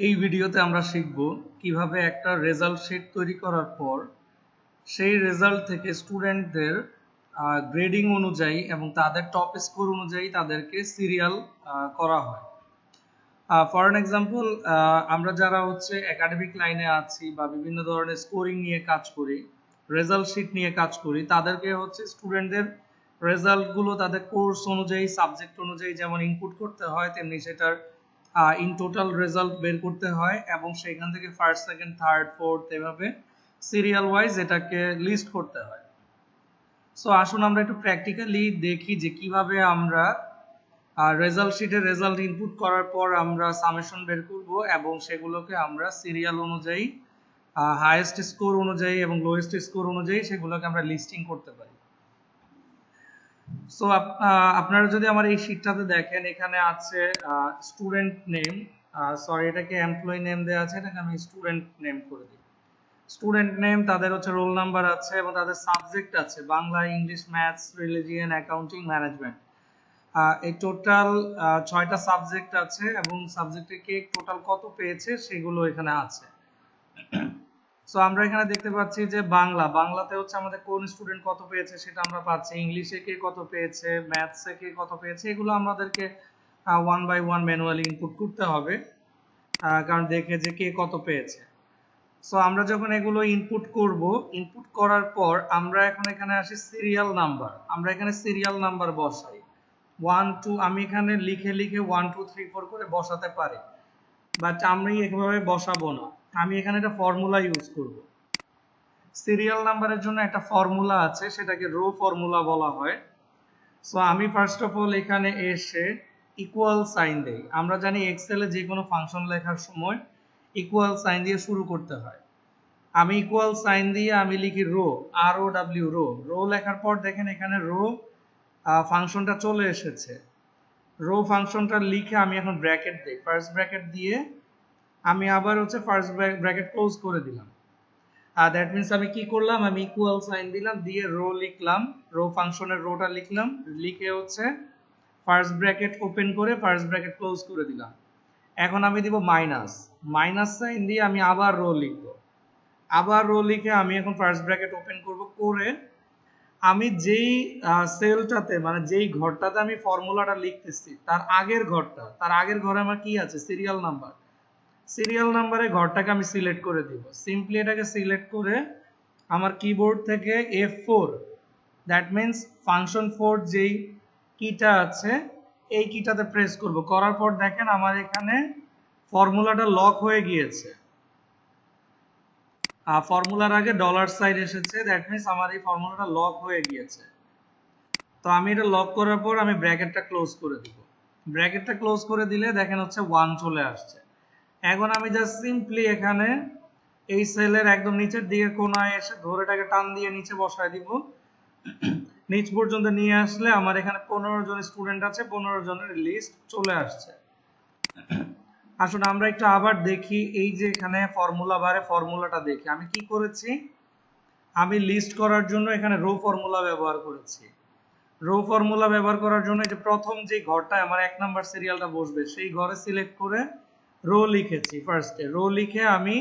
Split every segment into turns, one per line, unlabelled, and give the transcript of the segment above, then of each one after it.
এই ভিডিওতে আমরা শিখব কিভাবে একটা রেজাল্ট শিট তৈরি করার পর সেই রেজাল্ট থেকে স্টুডেন্টদের গ্রেডিং অনুযায়ী এবং তাদের টপ স্কোর অনুযায়ী তাদেরকে সিরিয়াল করা হয়। ফর অ্যান এক্সাম্পল, আমরা যারা একাডেমিক লাইনে আছি বা বিভিন্ন ধরনের স্কোরিং নিয়ে কাজ করি, রেজাল্ট শিট নিয়ে কাজ করি, তাদেরকে স্টুডেন্টদের রেজাল্টগুলো তাদের কোর্স অনুযায়ী সাবজেক্ট অনুযায়ী যেমন ইনপুট করতে হয়, তেমনি সেটার ইন টোটাল রেজাল্ট বের করতে হয় এবং সেখান থেকে ফার্স্ট, সেকেন্ড, থার্ড, ফোর্থ এভাবে সিরিয়াল ওয়াইজ এটাকে লিস্ট করতে হয়। সো আসুন আমরা একটু প্র্যাকটিক্যালি দেখি যে কিভাবে আমরা রেজাল্ট শিটে রেজাল্ট ইনপুট করার পর আমরা সামেশন বের করব এবং সেগুলোকে আমরা সিরিয়াল অনুযায়ী হাইয়েস্ট স্কোর অনুযায়ী এবং লোয়েস্ট স্কোর অনুযায়ী সেগুলোকে আমরা লিস্টিং করতে পারি। সো আপনারা যদি আমার এই শিটটাতে দেখেন, এখানে আছে স্টুডেন্ট নেম, সরি এটাকে এমপ্লয়ি নেম দেওয়া আছে, এটাকে আমি স্টুডেন্ট নেম করে দিই। স্টুডেন্ট নেম, তাদের রোল নাম্বার আছে এবং তাদের সাবজেক্ট আছে Bangla, English, maths, religion, accounting, management. এই টোটাল 6টা সাবজেক্ট আছে এবং সাবজেক্টে কে টোটাল কত পেয়েছে সেগুলো এখানে আছে। সো আমরা এখানে দেখতে পাচ্ছি যে বাংলাতে আমাদের কোন স্টুডেন্ট কত পেয়েছে সেটা আমরা পাচ্ছি, ইংলিশে কে কত পেয়েছে, ম্যাথসে কে কত পেয়েছে, এগুলো আমাদেরকে one by one manually input করতে হবে, কারণ দেখে যে কে কত পেয়েছে। সো আমরা যখন এগুলো ইনপুট করব, ইনপুট করার পর আমরা এখন এখানে আসি সিরিয়াল নাম্বার, আমরা এখানে সিরিয়াল নাম্বার বসাই 1 2, আমি এখানে লিখে 1 2 3 4 করে বসাতে পারি, বাট আমি এভাবে বসাবো না, আমি এখানে একটা ফর্মুলা ইউজ করব। সিরিয়াল নাম্বারের জন্য একটা ফর্মুলা আছে, সেটাকে রো ফর্মুলা বলা হয়। সো আমি ফার্স্ট অফ অল এখানে এসে ইকুয়াল সাইন দেই। আমরা জানি এক্সেলে যে কোনো ফাংশন লেখার সময় ইকুয়াল সাইন দিয়ে শুরু করতে হয়। আমি ইকুয়াল সাইন দিয়ে আমি লিখি রো, ROW, রো লেখার পর দেখেন এখানে রো ফাংশনটা চলে এসেছে। রো ফাংশনটা লিখে আমি এখন ব্র্যাকেট দিই, ফার্স্ট ব্র্যাকেট দিয়ে আমি আবার ফার্স্ট ব্র্যাকেট ক্লোজ করে দিলাম। দ্যাট মিন্স আমি কি করলাম, আমি ইকুয়াল সাইন দিলাম, দিয়ে রো লিখলাম, রো ফাংশনের রোটা লিখলাম, লিখে ফার্স্ট ব্র্যাকেট ওপেন করে ফার্স্ট ব্র্যাকেট ক্লোজ করে দিলাম। এখন আমি দিব মাইনাস সাইন দিয়ে আমি আবার রো লিখব, আবার রো লিখে আমি এখন ফার্স্ট ব্র্যাকেট ওপেন করব, করে আমি যেই সেলটাতে মানে যেই ঘরটাতে আমি ফর্মুলাটা লিখতেছি তার আগের ঘরে আমার কি আছে, সিরিয়াল নাম্বার। সিরিয়াল নাম্বারে ঘরটাকে আমি সিলেক্ট করে দিব। সিম্পলি এটাকে সিলেক্ট করে আমার কিবোর্ড থেকে F4, দ্যাট মিন্স ফাংশন 4 যেই কিটা আছে এই কিটাতে প্রেস করব। করার পর দেখেন আমার এখানে ফর্মুলাটা লক হয়ে গিয়েছে, ফর্মুলার আগে ডলার সাইন এসেছে, দ্যাট মিন্স আমার এই ফর্মুলাটা লক হয়ে গিয়েছে। তো আমি এটা লক করার পর আমি ব্র্যাকেটটা ক্লোজ করে দিব। ব্র্যাকেটটা ক্লোজ করে দিলে দেখেন 1 চলে আসছে। এখন আমি জাস্ট সিম্পলি এখানে এই সেলের একদম নিচের দিকে কোনায় এসে ধরে এটাকে টান দিয়ে নিচে বসায় দিব। নিচ পর্যন্ত নিয়ে আসলে আমার এখানে 15 জন স্টুডেন্ট আছে, 15 জনের লিস্ট চলে আসছে। আসুন আমরা একটু আবার দেখি, এই যে এখানে ফর্মুলা বারে ফর্মুলাটা দেখি আমি কি করেছি। আমি লিস্ট করার জন্য এখানে রো ফর্মুলা ব্যবহার করেছি। রো ফর্মুলা ব্যবহার করার জন্য যে প্রথম যে ঘরটায় আমার 1 নাম্বার সিরিয়ালটা বসবে সেই ঘরে সিলেক্ট করে রো লিখেছি, ফার্স্টে রো লিখে আমি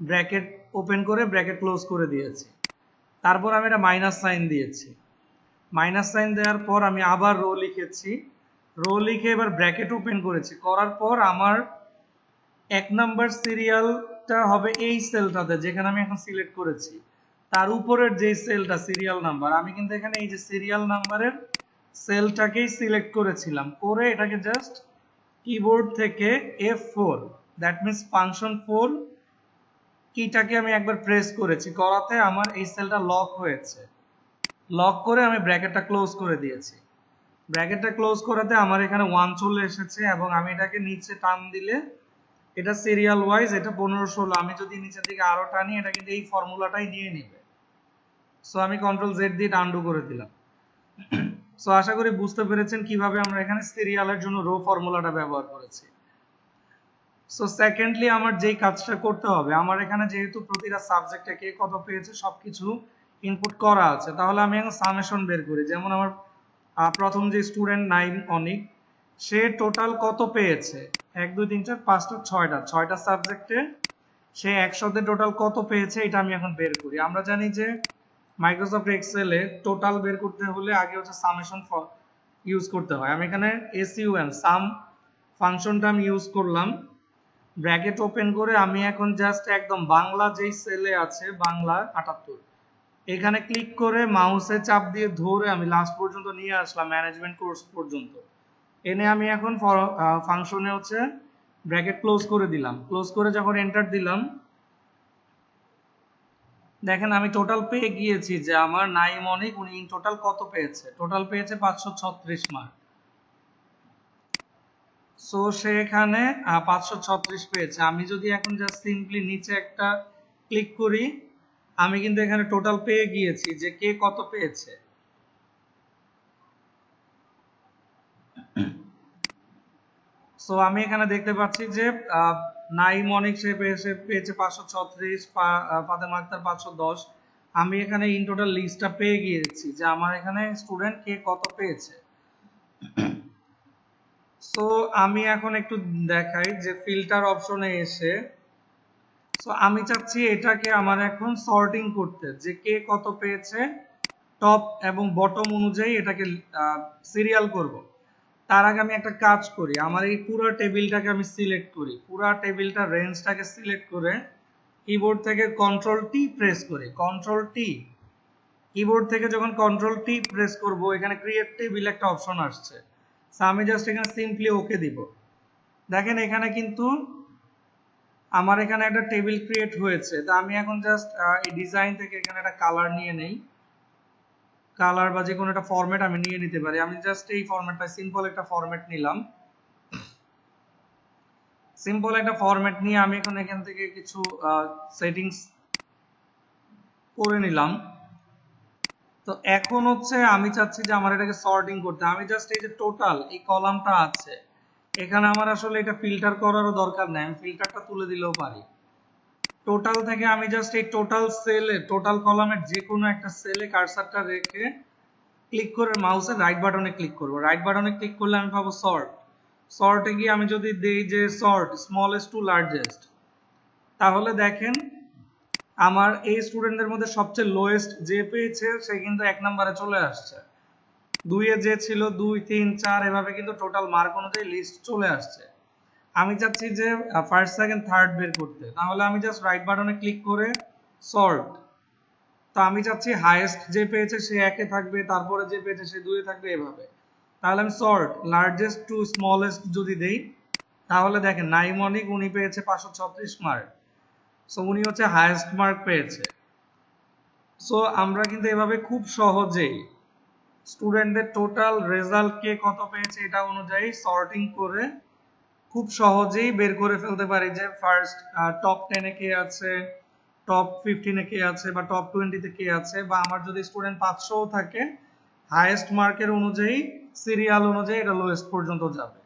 ব্র্যাকেট ওপেন করে ব্র্যাকেট ক্লোজ করে দিয়েছি। তারপর আমি এটা মাইনাস সাইন দিয়েছি। মাইনাস সাইন দেওয়ার পর আমি আবার রো লিখেছি, রো লিখে এবার ব্র্যাকেট ওপেন করেছি। করার পর আমার 1 নাম্বার সিরিয়ালটা হবে এই সেলটাতে যেখানে আমি এখন সিলেক্ট করেছি, তার উপরের যে সেলটা সিরিয়াল নাম্বার, আমি কিন্তু এখানে এই যে সিরিয়াল নাম্বারের সেলটাকেই সিলেক্ট করেছিলাম, করে এটাকে জাস্ট কিবোর্ড থেকে F4, দ্যাট মিন্স ফাংশন 4 কিটাকে আমি একবার প্রেস করেছি, করাতে আমার এই সেলটা লক হয়েছে। লক করে আমি ব্র্যাকেটটা ক্লোজ করে দিয়েছি। ব্র্যাকেটটা ক্লোজ করাতে আমার এখানে 1 চলে এসেছে এবং আমি এটাকে নিচে টান দিলে এটা সিরিয়াল ওয়াইজ এটা 15 16, আমি যদি নিচের দিকে আরো টানি এটা কিন্তু এই ফর্মুলাটাই নিয়ে নিবে। সো আমি কন্ট্রোল জেড দিয়ে আনডু করে দিলাম। সো আশা করি বুঝতে পেরেছেন কিভাবে আমরা এখানে সিরিয়ালের জন্য রো ফর্মুলাটা ব্যবহার করেছি। সো সেকেন্ডলি আমার যেই কাজটা করতে হবে, আমার এখানে যেহেতু প্রতিটা সাবজেক্টে কে কত পেয়েছে সবকিছু ইনপুট করা আছে, তাহলে আমি এখন সামেশন বের করি। যেমন আমার প্রথম যে স্টুডেন্ট 9 অনিক, সে টোটাল কত পেয়েছে 1 2 3 4 5টা 6টা সাবজেক্টে সে 100 টোটাল কত পেয়েছে এটা আমি এখন বের করি। আমরা জানি যে মাইক্রোসফট এক্সেলে টোটাল বের করতে হলে আগে হচ্ছে সামেশন ইউজ করতে হয়। আমি এখানে এসইউএম সাম ফাংশনটা আমি ইউজ করলাম, ব্র্যাকেট ওপেন করে আমি এখন জাস্ট একদম বাংলা যেই সেলে আছে বাংলা 78 এখানে ক্লিক করে মাউসে চাপ দিয়ে ধরে আমি লাস্ট পর্যন্ত নিয়ে আসলাম ম্যানেজমেন্ট কোর্স পর্যন্ত। এনে আমি এখন ফাংশনে হচ্ছে ব্র্যাকেট ক্লোজ করে দিলাম। ক্লোজ করে যখন এন্টার দিলাম দেখেন আমি টোটাল পেয়ে গিয়েছি যে আমার নাইম অনিক উনি ইন টোটাল কত পেয়েছে, টোটাল পেয়েছে 536 মার্ক। সো সে এখানে 536 পেয়েছে। আমি যদি এখন জাস্ট সিম্পলি নিচে একটা ক্লিক করি আমি কিন্তু এখানে টোটাল পেয়ে গিয়েছি যে কে কত পেয়েছে। সো আমি এখানে দেখতে পাচ্ছি যে নাইম অনিক সে পেয়েছে 536, ফাতেমা আক্তার 510। আমি এখানে ইন টোটাল লিস্টটা পেয়ে গিয়েছি যে আমার এখানে স্টুডেন্ট কে কত পেয়েছে। সো আমি এখন একটু দেখাই যে ফিল্টার অপশনে এসে সো আমি চাচ্ছি এটাকে আমার এখন সর্টিং করতে যে কে কত পেয়েছে টপ এবং বটম অনুযায়ী এটাকে সিরিয়াল করব। তার আগে আমি একটা কাজ করি, আমার এই পুরো টেবিলটাকে আমি সিলেক্ট করি, পুরো টেবিলটা রেঞ্জটাকে সিলেক্ট করে কিবোর্ড থেকে কন্ট্রোল টি প্রেস করি। কন্ট্রোল টি কিবোর্ড থেকে যখন কন্ট্রোল টি প্রেস করব এখানে ক্রিয়েট টেবিল একটা অপশন আসছে। সো আমি জাস্ট এখানে সিম্পলি ওকে দিব। দেখেন এখানে কিন্তু আমার এখানে একটা টেবিল ক্রিয়েট হয়েছে। তো আমি এখন জাস্ট এই ডিজাইন থেকে এখানে একটা কালার নিয়ে নেই, কালার বা যে কোনো একটা ফরম্যাট আমি নিয়ে নিতে পারি। আমি জাস্ট এই ফরম্যাটটা সিম্পল একটা ফরম্যাট নিলাম। সিম্পল একটা ফরম্যাট নিয়ে আমি এখন এখান থেকে কিছু সেটিংস করে নিলাম। তো এখন হচ্ছে আমি চাচ্ছি যে আমার এটাকে সর্টিং করতে। আমি জাস্ট এই যে টোটাল এই কলামটা আছে এখানে আমার আসলে এটা ফিল্টার করারও দরকার নাই, আমি ফিল্টারটা তুলে দিলেও পারি। টোটাল থেকে আমি জাস্ট এই টোটাল সেলে টোটাল কলামের যে কোনো একটা সেলে কার্সারটা রেখে ক্লিক করে মাউসের রাইট বাটনে ক্লিক করব। রাইট বাটনে ক্লিক করলে আমি পাবো সর্ট। সর্টে গিয়ে আমি যদি দেই যে সর্ট স্মলেস্ট টু লার্জেস্ট তাহলে দেখেন আমার এই স্টুডেন্টদের মধ্যে সবচেয়ে লোয়েস্ট যে পেয়েছে সে কিন্তু 1 নম্বরে চলে আসছে। 2 এ যে ছিল 2 3 4 এভাবে কিন্তু টোটাল মার্ক অনুযায়ী লিস্ট চলে আসছে। আমি চাচ্ছি যে ফার্স্ট সেকেন্ড থার্ড বের করতে, তাহলে আমি জাস্ট রাইট বাটনে ক্লিক করে সর্ট। তো আমি চাচ্ছি হাইয়েস্ট যে পেয়েছে সে 1 এ থাকবে, তারপরে যে পেয়েছে সে 2 এ থাকবে এভাবে। তাহলে আমি সর্ট লার্জেস্ট টু স্মলেস্ট যদি দেই তাহলে দেখেন নাইম অনিক উনি পেয়েছে 536 মার্ক। সো উনি হচ্ছে হাইয়েস্ট মার্ক পেয়েছে। সো আমরা কিন্তু এভাবে খুব সহজেই স্টুডেন্টদের টোটাল রেজাল্ট কে কত পেয়েছে এটা অনুযায়ী সর্টিং করে খুব সহজেই বের করে ফেলতে পারি যে ফার্স্ট টপ 10 এ কে আছে, টপ 15 এ কে আছে বা টপ 20 তে কে আছে, বা আমার যদি স্টুডেন্ট 500 থাকে হাইয়েস্ট মার্কের অনুযায়ী সিরিয়াল অনুযায়ী এটা লোয়েস্ট পর্যন্ত যাবে।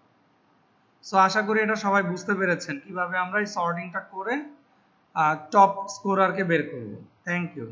সো আশা করি এটা সবাই বুঝতে পেরেছেন কিভাবে আমরা এই সর্টিংটা করে টপ স্কোরারকে বের করব। Thank you.